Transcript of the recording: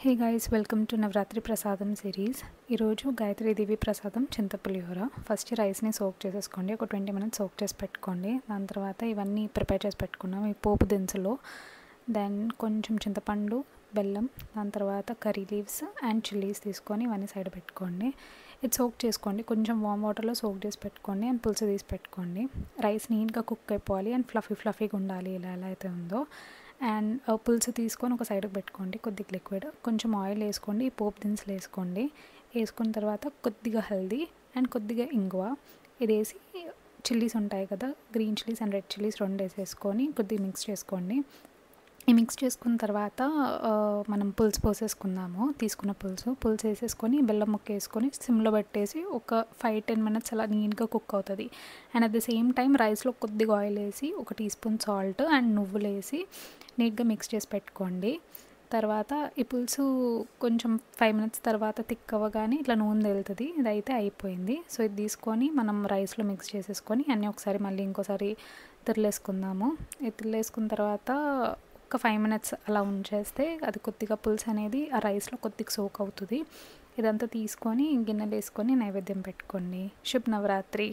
Hey guys, welcome to Navratri prasadam series. ఈరోజు గాయత్రి దేవి ప్రసాదం చింతపులిహోర. First రైస్ని సోక్ చేసేసుకోండి, ఒక 20 minutes సోక్ చేసి పెట్టుకోండి. దాని తర్వాత ఇవన్నీ ప్రిపేర్ చేసి పెట్టుకున్నాం. ఈ పోపు దినుసులు, దెన్ కొంచెం చింతపండు, బెల్లం, దాని తర్వాత కర్రీ లీవ్స్ అండ్ చిల్లీస్ తీసుకొని ఇవన్నీ సైడ్ పెట్టుకోండి. ఇది సోక్ చేసుకోండి, కొంచెం వామ్ వాటర్లో సోక్ చేసి పెట్టుకోండి అండ్ పులుసు తీసి పెట్టుకోండి. రైస్ నీట్గా కుక్ అయిపోవాలి అండ్ ఫ్లఫీగా ఉండాలి, ఇలా ఎలా అయితే ఉందో. అండ్ పులుసు తీసుకొని ఒక సైడ్కి పెట్టుకోండి. కొద్దిగా లిక్విడ్, కొంచెం ఆయిల్ వేసుకోండి, ఈ పోపు దినుసులు వేసుకోండి. వేసుకున్న తర్వాత కొద్దిగా హల్దీ అండ్ కొద్దిగా ఇంగువ ఇది వేసి, చిల్లీస్ ఉంటాయి కదా, green chillies and red chillies 2 వేసేసుకొని కొద్దిగా మిక్స్ చేసుకోండి. ఈ మిక్స్ చేసుకున్న తర్వాత మనం పులుసు పోసేసుకుందాము. తీసుకున్న పులుసు వేసేసుకొని బెల్లం ముక్క వేసుకొని సిమ్లో పెట్టేసి ఒక 5-10 minutes అలా నీట్గా కుక్ అవుతుంది. And at the same time రైస్లో కొద్దిగా ఆయిల్ వేసి, 1 teaspoon సాల్ట్ అండ్ నువ్వులు వేసి నీట్గా మిక్స్ చేసి పెట్టుకోండి. తర్వాత ఈ పులుసు కొంచెం 5 minutes తర్వాత థిక్ అవ్వగానే ఇట్లా నూనె తేలుతుంది. ఇదైతే అయిపోయింది. సో ఇది తీసుకొని మనం రైస్లో మిక్స్ చేసేసుకొని అన్నీ ఒకసారి మళ్ళీ ఇంకోసారి తిరలేసుకుందాము. ఇది తిరలేసుకున్న తర్వాత ఒక 5 minutes అలా ఉంచేస్తే అది కొద్దిగా పులుసు అనేది ఆ రైస్లో కొద్దిగా సోక్ అవుతుంది. ఇదంతా తీసుకొని గిన్నెలు వేసుకొని నైవేద్యం పెట్టుకోండి. శుభ నవరాత్రి.